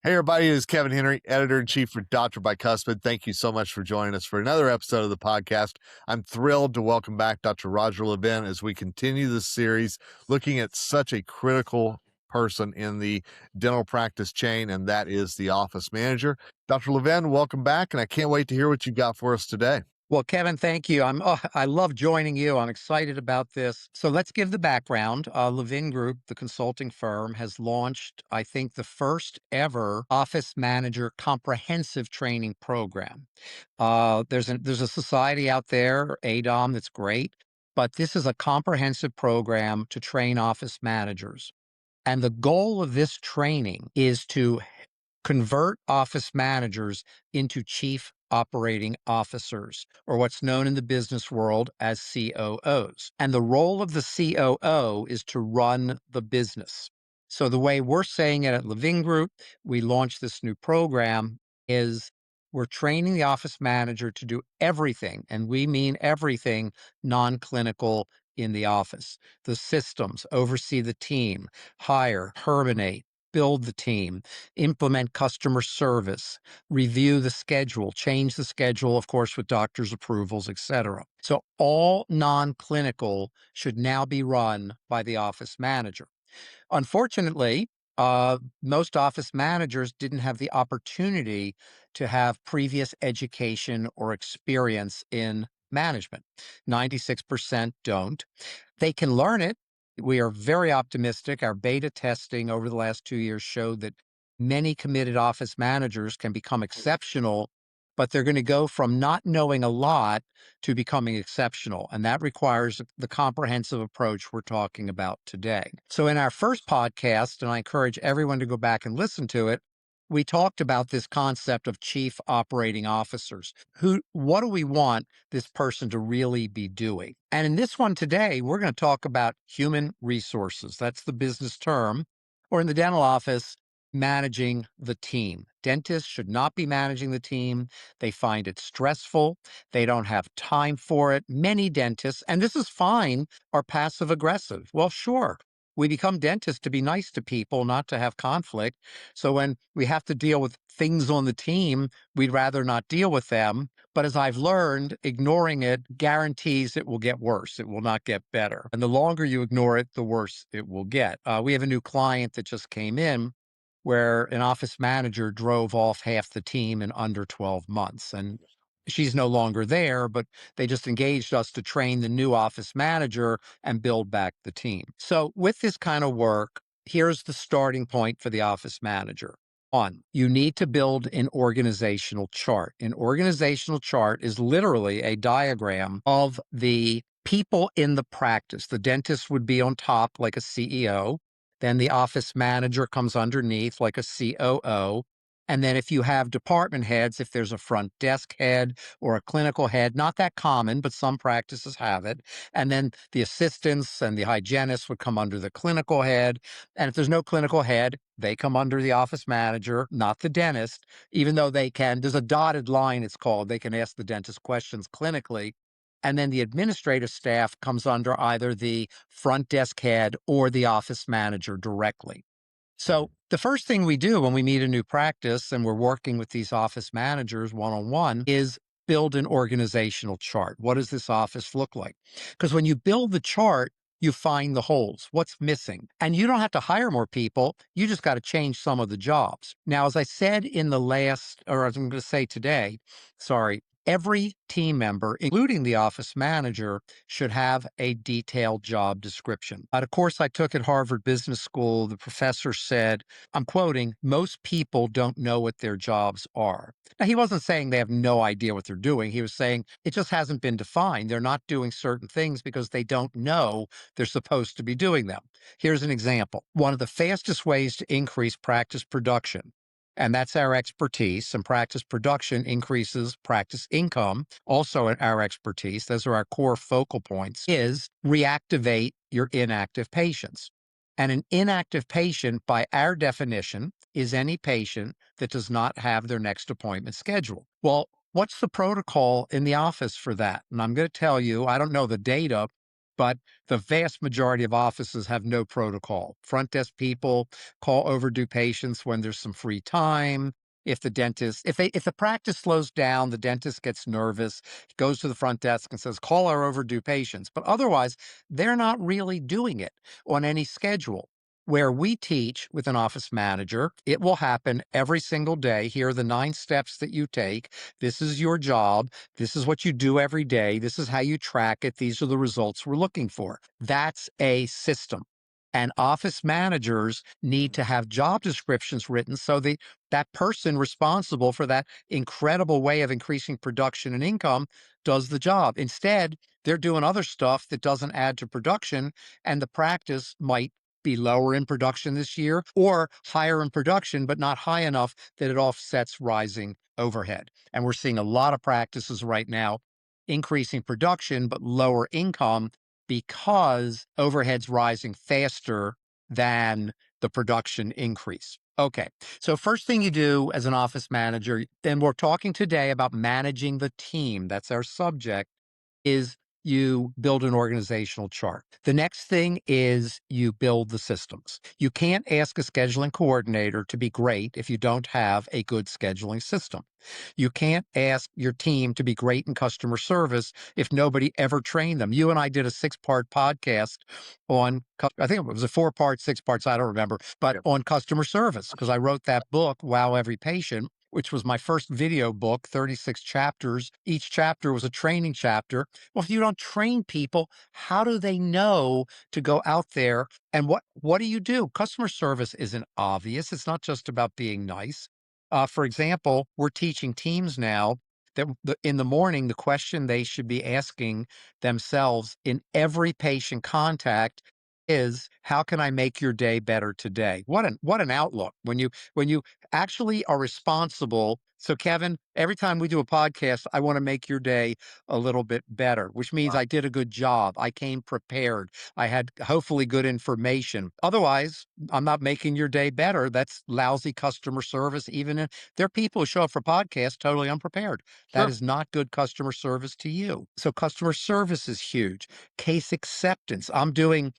Hey, everybody, it is Kevin Henry, editor in chief for Doctor Bicuspid. Thank you so much for joining us for another episode of the podcast. I'm thrilled to welcome back Dr. Roger Levin as we continue this series looking at such a critical person in the dental practice chain, and that is the office manager. Dr. Levin, welcome back, and I can't wait to hear what you got for us today. Well, Kevin, thank you. I love joining you. I'm excited about this. So let's give the background. Levin Group, the consulting firm, has launched, I think, the first ever office manager comprehensive training program. There's a society out there, ADOM, that's great, but this is a comprehensive program to train office managers. And the goal of this training is to convert office managers into chief operating officers, or what's known in the business world as COOs. And the role of the COO is to run the business. So the way we're saying it at Levin Group, we launched this new program, is we're training the office manager to do everything, and we mean everything non-clinical in the office. The systems, oversee the team, hire, terminate, build the team, implement customer service, review the schedule, change the schedule, of course, with doctors' approvals, etc. So all non-clinical should now be run by the office manager. Unfortunately, most office managers didn't have the opportunity to have previous education or experience in management. 96% don't. They can learn it. We are very optimistic. Our beta testing over the last 2 years showed that many committed office managers can become exceptional, but they're going to go from not knowing a lot to becoming exceptional. And that requires the comprehensive approach we're talking about today. So, in our first podcast, and I encourage everyone to go back and listen to it, we talked about this concept of chief operating officers. What do we want this person to really be doing? And in this one today, we're going to talk about human resources. That's the business term. Or in the dental office, managing the team. Dentists should not be managing the team. They find it stressful. They don't have time for it. Many dentists, and this is fine, are passive aggressive. Well, sure. We become dentists to be nice to people, not to have conflict. So when we have to deal with things on the team, we'd rather not deal with them. But as I've learned, ignoring it guarantees it will get worse. It will not get better. And the longer you ignore it, the worse it will get. We have a new client that just came in where an office manager drove off half the team in under 12 months. And she's no longer there, but they just engaged us to train the new office manager and build back the team. So, with this kind of work, here's the starting point for the office manager. One, you need to build an organizational chart. An organizational chart is literally a diagram of the people in the practice. The dentist would be on top, like a CEO. Then the office manager comes underneath, like a COO. And then if you have department heads, if there's a front desk head or a clinical head, not that common, but some practices have it. And then the assistants and the hygienists would come under the clinical head. And if there's no clinical head, they come under the office manager, not the dentist, even though they can. There's a dotted line, it's called. They can ask the dentist questions clinically. And then the administrative staff comes under either the front desk head or the office manager directly. So the first thing we do when we meet a new practice and we're working with these office managers one-on-one is build an organizational chart. What does this office look like? Because when you build the chart, you find the holes, what's missing. And you don't have to hire more people. You just got to change some of the jobs. Now, as I said in the last, or as I'm going to say today, sorry, every team member, including the office manager, should have a detailed job description. At a course I took at Harvard Business School, the professor said, I'm quoting, most people don't know what their jobs are. Now, he wasn't saying they have no idea what they're doing. He was saying it just hasn't been defined. They're not doing certain things because they don't know they're supposed to be doing them. Here's an example. One of the fastest ways to increase practice production, and that's our expertise, and practice production increases practice income, also our expertise, those are our core focal points, is reactivate your inactive patients. And an inactive patient, by our definition, is any patient that does not have their next appointment scheduled. Well, what's the protocol in the office for that? And I'm going to tell you, I don't know the data, but the vast majority of offices have no protocol. Front desk people call overdue patients when there's some free time. If the practice slows down, the dentist gets nervous, goes to the front desk and says, call our overdue patients. But otherwise, they're not really doing it on any schedule. Where we teach with an office manager, it will happen every single day. Here are the 9 steps that you take. This is your job. This is what you do every day. This is how you track it. These are the results we're looking for. That's a system. And office managers need to have job descriptions written so that person responsible for that incredible way of increasing production and income does the job. Instead, they're doing other stuff that doesn't add to production, and the practice might be lower in production this year or higher in production, but not high enough that it offsets rising overhead. And we're seeing a lot of practices right now increasing production, but lower income because overhead's rising faster than the production increase. Okay, so first thing you do as an office manager, then we're talking today about managing the team. That's our subject, is you build an organizational chart. The next thing is you build the systems. You can't ask a scheduling coordinator to be great if you don't have a good scheduling system. You can't ask your team to be great in customer service if nobody ever trained them. You and I did a 6-part podcast on, I think it was a 4-part, 6 parts, I don't remember, but Yep. on customer service, because I wrote that book, Wow Every Patient, which was my first video book, 36 chapters. Each chapter was a training chapter. Well, if you don't train people, how do they know to go out there? And what do you do? Customer service isn't obvious. It's not just about being nice. For example, we're teaching teams now that in the morning, the question they should be asking themselves in every patient contact is, how can I make your day better today? What an outlook when you actually are responsible. So, Kevin, every time we do a podcast, I want to make your day a little bit better, which means Wow. I did a good job. I came prepared. I had hopefully good information. Otherwise, I'm not making your day better. That's lousy customer service. There are people who show up for podcasts totally unprepared. That Sure. is not good customer service to you. So, customer service is huge. Case acceptance. I'm doing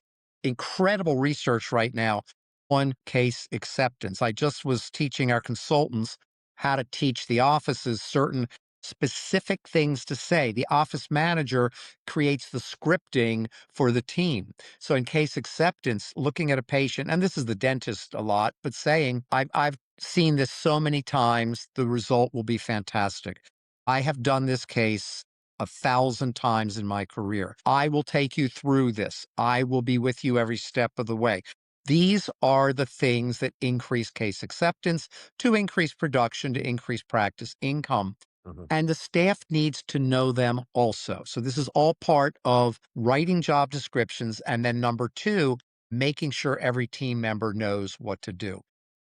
incredible research right now on case acceptance. I just was teaching our consultants how to teach the offices certain specific things to say. The office manager creates the scripting for the team. So in case acceptance, looking at a patient, and this is the dentist a lot, but saying, I've seen this so many times, the result will be fantastic. I have done this case 1,000 times in my career. I will take you through this. I will be with you every step of the way. These are the things that increase case acceptance, to increase production, to increase practice income. Mhm. And the staff needs to know them also. So this is all part of writing job descriptions. And then number 2, making sure every team member knows what to do.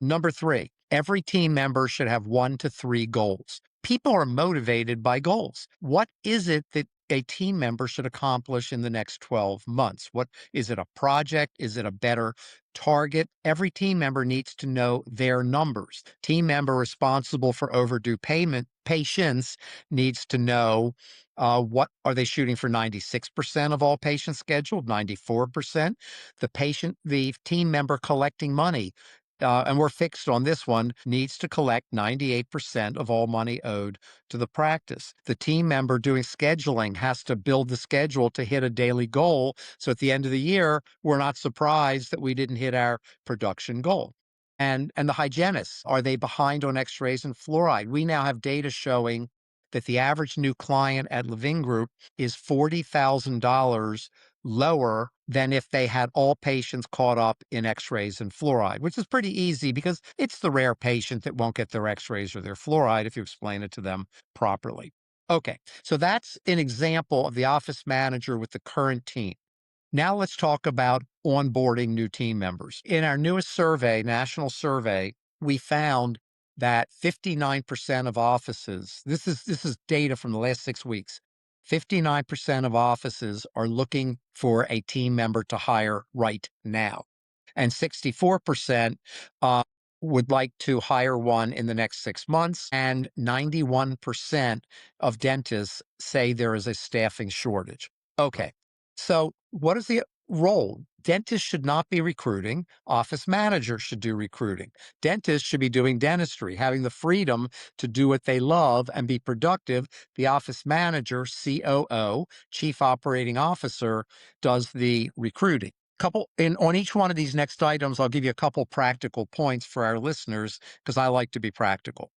Number 3, every team member should have 1 to 3 goals. People are motivated by goals. What is it that a team member should accomplish in the next 12 months? What is it, a project? Is it a better target? Every team member needs to know their numbers. Team member responsible for overdue payment patients needs to know, what are they shooting for? 96% of all patients scheduled, 94%. The team member collecting money, and we're fixed on this one, needs to collect 98% of all money owed to the practice. The team member doing scheduling has to build the schedule to hit a daily goal. So at the end of the year, we're not surprised that we didn't hit our production goal. And the hygienists, are they behind on x-rays and fluoride? We now have data showing that the average new client at Levin Group is $40,000 lower than if they had all patients caught up in x-rays and fluoride, which is pretty easy because it's the rare patient that won't get their x-rays or their fluoride if you explain it to them properly. Okay, so that's an example of the office manager with the current team. Now let's talk about onboarding new team members. In our newest survey, national survey, we found that 59% of offices, this is data from the last 6 weeks, 59% of offices are looking for a team member to hire right now. And 64% uh, would like to hire one in the next 6 months. And 91% of dentists say there is a staffing shortage. Wow. Okay. So, what is the role? Dentists should not be recruiting. Office managers should do recruiting. Dentists should be doing dentistry, having the freedom to do what they love and be productive. The office manager, COO, Chief Operating Officer, does the recruiting. Couple in on each one of these next items, I'll give you a couple practical points for our listeners because I like to be practical.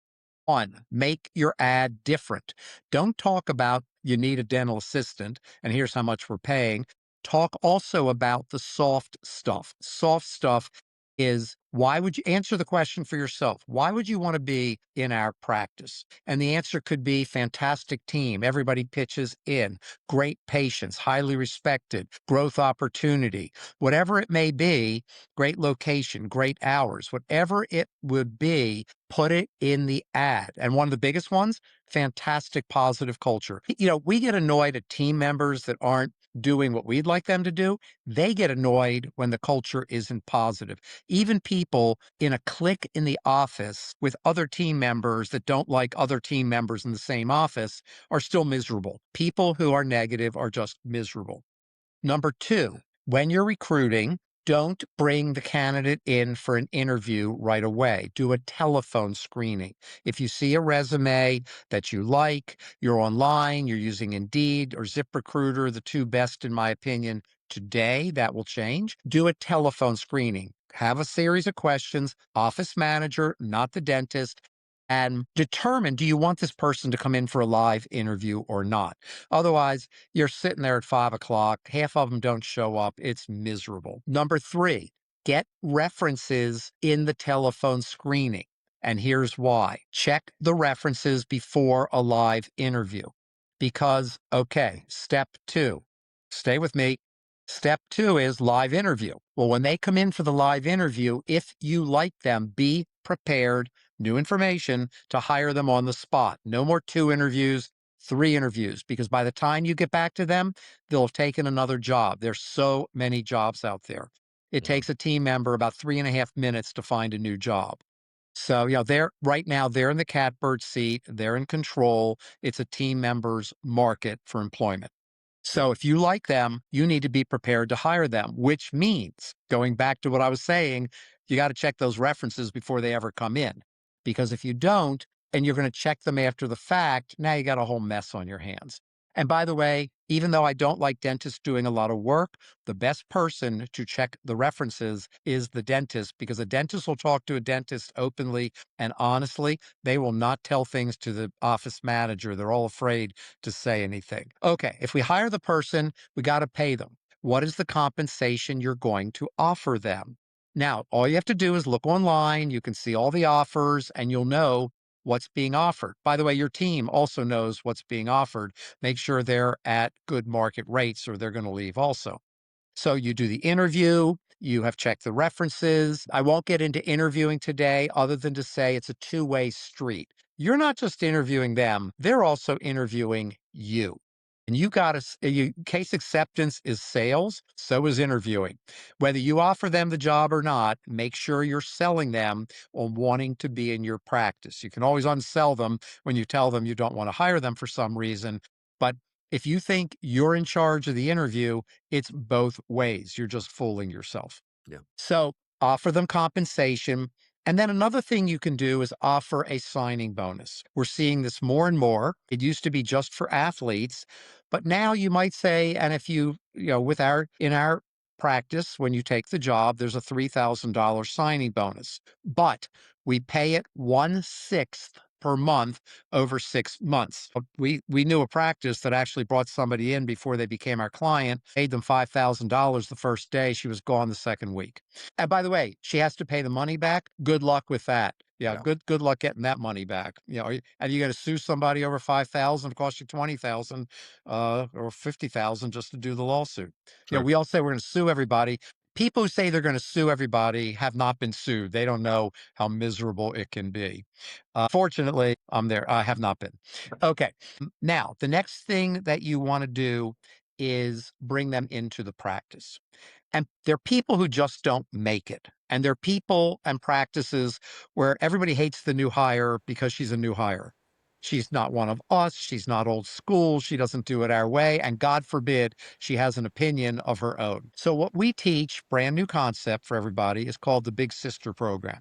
One, make your ad different. Don't talk about you need a dental assistant and here's how much we're paying. Talk also about the soft stuff. Soft stuff is why would you answer the question for yourself? Why would you want to be in our practice? And the answer could be fantastic team. Everybody pitches in, great patients, highly respected, growth opportunity, whatever it may be, great location, great hours, whatever it would be, put it in the ad. And one of the biggest ones, fantastic positive culture. We get annoyed at team members that aren't doing what we'd like them to do. They get annoyed when the culture isn't positive. Even people in a clique in the office with other team members that don't like other team members in the same office are still miserable. People who are negative are just miserable. Number two, when you're recruiting, don't bring the candidate in for an interview right away. Do a telephone screening. If you see a resume that you like, you're online, you're using Indeed or ZipRecruiter, the two best in my opinion today, that will change. Do a telephone screening. Have a series of questions, office manager, not the dentist, and determine, do you want this person to come in for a live interview or not? Otherwise, you're sitting there at 5 o'clock, half of them don't show up. It's miserable. Number three, get references in the telephone screening. And here's why. Check the references before a live interview. Because, okay, step two, stay with me. Step two is live interview. Well, when they come in for the live interview, if you like them, be prepared, new information to hire them on the spot. No more two interviews, three interviews, because by the time you get back to them, they'll have taken another job. There's so many jobs out there. It Yeah. takes a team member about 3.5 minutes to find a new job. So, they're right now, they're in the catbird seat, they're in control. It's a team member's market for employment. Yeah. So if you like them, you need to be prepared to hire them, which means going back to what I was saying, you got to check those references before they ever come in. Because if you don't, and you're going to check them after the fact, now you got a whole mess on your hands. And by the way, even though I don't like dentists doing a lot of work, the best person to check the references is the dentist because a dentist will talk to a dentist openly and honestly. They will not tell things to the office manager. They're all afraid to say anything. Okay, if we hire the person, we got to pay them. What is the compensation you're going to offer them? Now, all you have to do is look online. You can see all the offers and you'll know what's being offered. By the way, your team also knows what's being offered. Make sure they're at good market rates or they're going to leave also. So you do the interview, you have checked the references. I won't get into interviewing today other than to say it's a two-way street. You're not just interviewing them, they're also interviewing you. And you got to, case acceptance is sales, so is interviewing. Whether you offer them the job or not, make sure you're selling them on wanting to be in your practice. You can always unsell them when you tell them you don't want to hire them for some reason. But if you think you're in charge of the interview, it's both ways. You're just fooling yourself. Yeah. So offer them compensation. And then another thing you can do is offer a signing bonus. We're seeing this more and more. It used to be just for athletes, but now you might say, and if with in our practice, when you take the job, there's a $3,000 signing bonus, but we pay it 1/6 per month over 6 months. We knew a practice that actually brought somebody in before they became our client, paid them $5,000 the first day. She was gone the second week. And by the way, she has to pay the money back. Good luck with that. Yeah, Yeah. good luck getting that money back. And you got to sue somebody over 5,000, it cost you 20,000 or 50,000 just to do the lawsuit. Sure. We all say we're going to sue everybody. People who say they're going to sue everybody have not been sued. They don't know how miserable it can be. Fortunately, I'm there. I have not been. Okay. Now, the next thing that you want to do is bring them into the practice. And there are people who just don't make it. And there are people and practices where everybody hates the new hire because she's a new hire. She's not one of us. She's not old school. She doesn't do it our way. And God forbid she has an opinion of her own. So, what we teach, brand new concept for everybody, is called the Big Sister Program.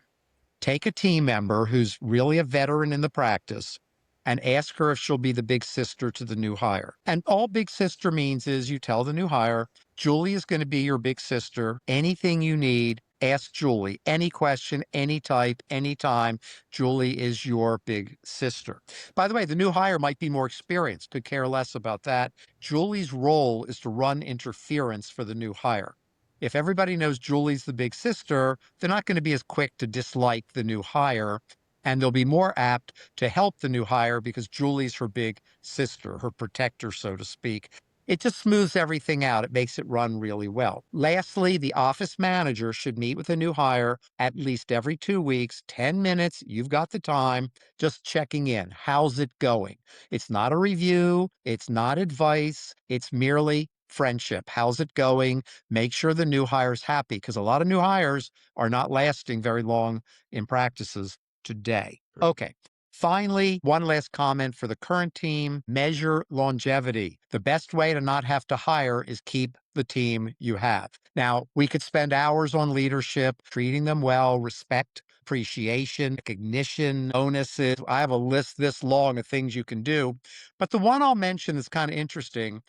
Take a team member who's really a veteran in the practice and ask her if she'll be the big sister to the new hire. And all big sister means is you tell the new hire, Julie is going to be your big sister. Anything you need, ask Julie. Any question, any type, anytime. Julie is your big sister. By the way, the new hire might be more experienced, could care less about that. Julie's role is to run interference for the new hire. If everybody knows Julie's the big sister, they're not going to be as quick to dislike the new hire. And they'll be more apt to help the new hire because Julie's her big sister, her protector, so to speak. It just smooths everything out. It makes it run really well. Lastly, the office manager should meet with a new hire at least every 2 weeks, 10 minutes. You've got the time, just checking in. How's it going? It's not a review, it's not advice, it's merely friendship. How's it going? Make sure the new hire's happy because a lot of new hires are not lasting very long in practices today. Okay. Finally, one last comment for the current team, measure longevity. The best way to not have to hire is keep the team you have. Now, we could spend hours on leadership, treating them well, respect, appreciation, recognition, bonuses. I have a list this long of things you can do. But the one I'll mention that's kind of interesting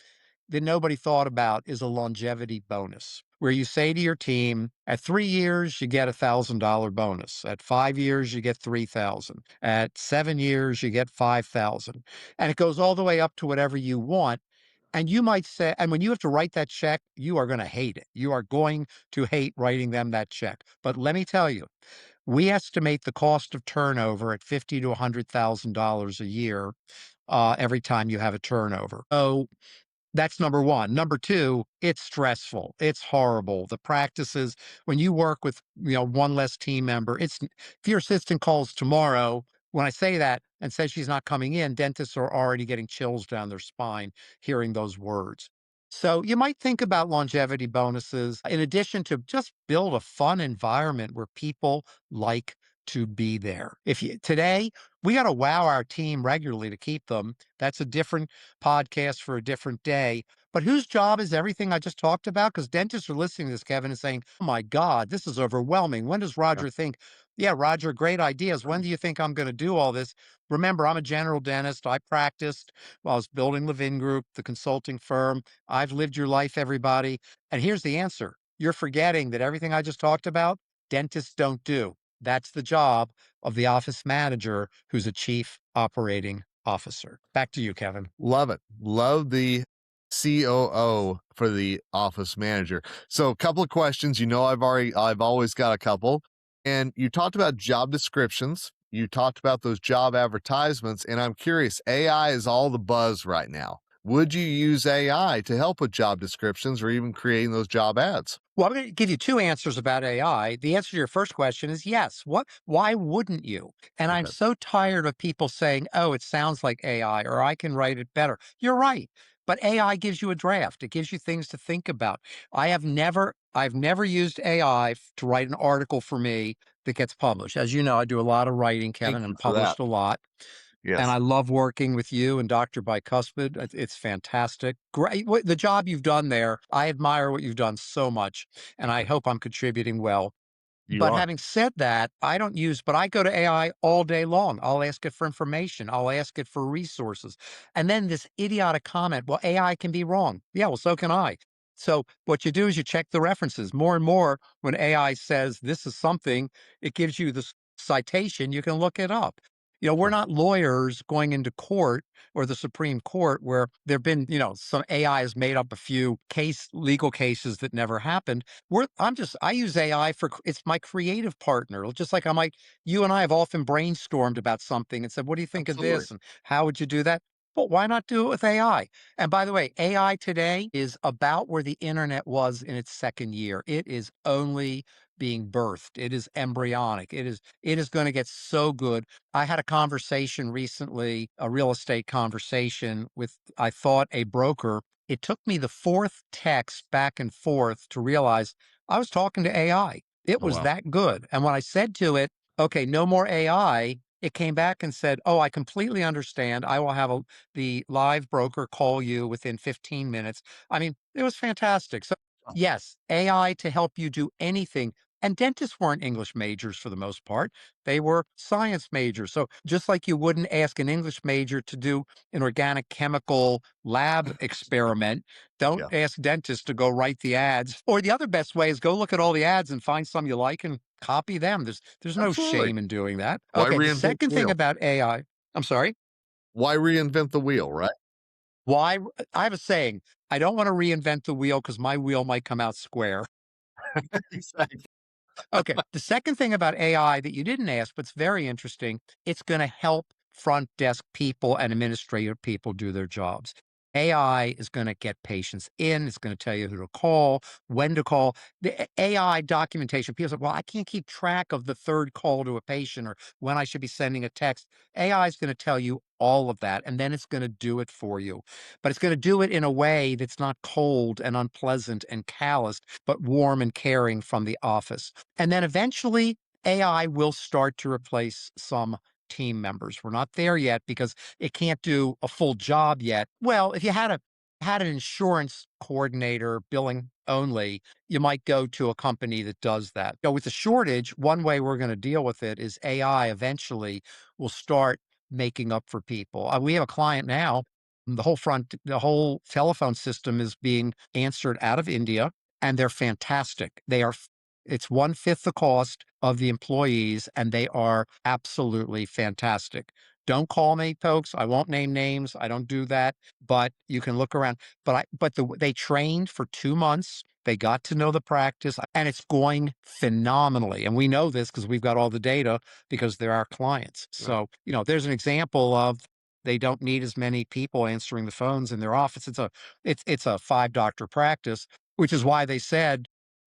that nobody thought about is a longevity bonus, where you say to your team, at 3 years, you get $1,000 bonus. At 5 years, you get 3,000. At 7 years, you get 5,000. And it goes all the way up to whatever you want. And you might say, and when you have to write that check, you are going to hate it. You are going to hate writing them that check. But let me tell you, we estimate the cost of turnover at $50 to $100,000 a year every time you have a turnover. So that's number one. Number two, it's stressful. It's horrible. The practices, when you work with, one less team member, if your assistant calls tomorrow, when I say that and says she's not coming in, dentists are already getting chills down their spine hearing those words. So you might think about longevity bonuses in addition to just build a fun environment where people like to be there. If you today, we got to wow our team regularly to keep them. That's a different podcast for a different day. But whose job is everything I just talked about? Because dentists are listening to this, Kevin, and saying, oh my God, this is overwhelming. When does Yeah. Roger think, yeah, Roger, great ideas. When do you think I'm going to do all this? Remember, I'm a general dentist. I practiced while I was building Levin Group, the consulting firm. I've lived your life, everybody. And here's the answer. You're forgetting that everything I just talked about, dentists don't do. That's the job of the office manager who's a chief operating officer. Back to you, Kevin. Love it. Love the COO for the office manager. So a couple of questions. I've always got a couple. And you talked about job descriptions. You talked about those job advertisements. And I'm curious, AI is all the buzz right now. Would you use AI to help with job descriptions or even creating those job ads? Well, I'm going to give you two answers about AI. The answer to your first question is yes. Why wouldn't you? And I'm Okay. so tired of people saying, oh, it sounds like AI or I can write it better. You're right. But AI gives you a draft. It gives you things to think about. I've never used AI to write an article for me that gets published. As you know, I do a lot of writing, Thank Kevin, you and for that. published a lot. And Yes. I love working with you and Dr. Bicuspid. It's fantastic. Great. The job you've done there, I admire what you've done so much, and I hope I'm contributing well. You But are. having said that, but I go to AI all day long. I'll ask it for information. I'll ask it for resources. And then this idiotic comment, well, AI can be wrong. Yeah, well, so can I. So what you do is you check the references more and more. When AI says this is something, it gives you the citation. You can look it up. We're Sure. not lawyers going into court or the Supreme Court where there've been, some AI has made up a few legal cases that never happened. I use AI it's my creative partner. Just like you and I have often brainstormed about something and said, what do you think of Absolutely. this? And how would you do that? But why not do it with AI? And by the way, AI today is about where the internet was in its second year. It is only being birthed. It is embryonic. It is going to get so good. I had a conversation recently, a real estate conversation with, I thought, a broker. It took me the fourth text back and forth to realize I was talking to AI. It Oh, was wow. that good. And when I said to it, okay, no more AI, it came back and said, "Oh, I completely understand. I will have the live broker call you within 15 minutes." I mean, it was fantastic. So, yes, AI to help you do anything. And dentists weren't English majors for the most part. They were science majors. So, just like you wouldn't ask an English major to do an organic chemical lab experiment, don't Yeah, ask dentists to go write the ads. Or the other best way is go look at all the ads and find some you like and copy them. There's no absolutely. shame in doing that. Why Okay, the reinvent second the thing wheel? about AI, I'm sorry. Why reinvent the wheel, right? Why I have a saying, I don't want to reinvent the wheel because my wheel might come out square. Exactly. Okay. The second thing about AI that you didn't ask, but it's very interesting, it's going to help front desk people and administrative people do their jobs. AI is going to get patients in. It's going to tell you who to call, when to call. The AI documentation, people say, well, I can't keep track of the third call to a patient or when I should be sending a text. AI is going to tell you all of that, and then it's going to do it for you. But it's going to do it in a way that's not cold and unpleasant and calloused, but warm and caring from the office. And then eventually, AI will start to replace some team members. We're not there yet because it can't do a full job yet. Well, if you had an insurance coordinator billing only, you might go to a company that does that. With the shortage, one way we're going to deal with it is AI eventually will start making up for people. We have a client now. The whole telephone system is being answered out of India, and they're fantastic. It's one fifth the cost of the employees, and they are absolutely fantastic. Don't call me, folks. I won't name names. I don't do that, but you can look around. They trained for 2 months. They got to know the practice, and it's going phenomenally. And we know this because we've got all the data because they're our clients. Right. So, there's an example of they don't need as many people answering the phones in their office. It's a 5 doctor practice, which is why they said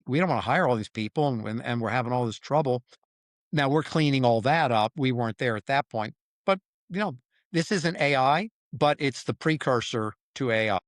we don't want to hire all these people and we're having all this trouble. Now we're cleaning all that up. We weren't there at that point. But, you know, this isn't AI, but it's the precursor to AI.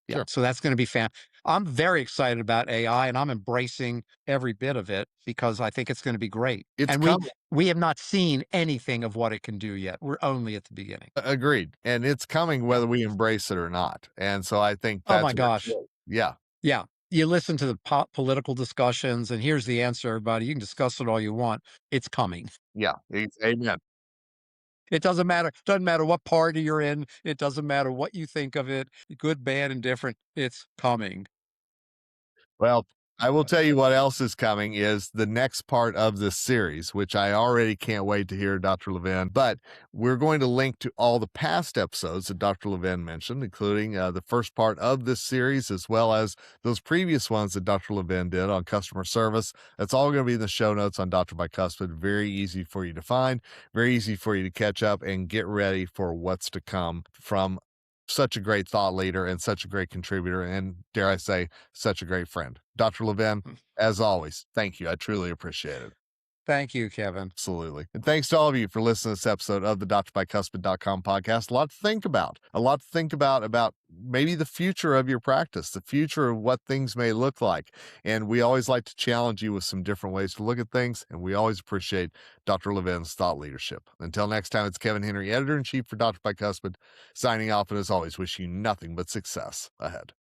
Yeah. Sure. So that's going to be fan. I'm very excited about AI and I'm embracing every bit of it because I think it's going to be great. It's And we coming. we have not seen anything of what it can do yet. We're only at the beginning. Agreed. And it's coming Yeah. whether we embrace it or not. And so I think Oh my that's where gosh. yeah. Yeah. You listen to the political discussions, and here's the answer, everybody. You can discuss it all you want. It's coming. Yeah. Amen. It doesn't matter what party you're in. It doesn't matter what you think of it, good, bad, indifferent. It's coming. Well, I will Uh, tell you what else is coming is the next part of this series, which I already can't wait to hear, Dr. Levin. But we're going to link to all the past episodes that Dr. Levin mentioned, including the first part of this series, as well as those previous ones that Dr. Levin did on customer service. That's all going to be in the show notes on Dr. Bicuspid. Very easy for you to find, very easy for you to catch up and get ready for what's to come from such a great thought leader and such a great contributor. And dare I say, such a great friend. Dr. Levin, mm. as always, thank you. I truly appreciate it. Thank you, Kevin. Absolutely. And thanks to all of you for listening to this episode of the drbicuspid.com podcast. A lot to think about. A lot to think about maybe the future of your practice, the future of what things may look like. And we always like to challenge you with some different ways to look at things. And we always appreciate Dr. Levin's thought leadership. Until next time, it's Kevin Henry, editor in chief for Dr. Bicuspid, signing off. And as always, wish you nothing but success ahead.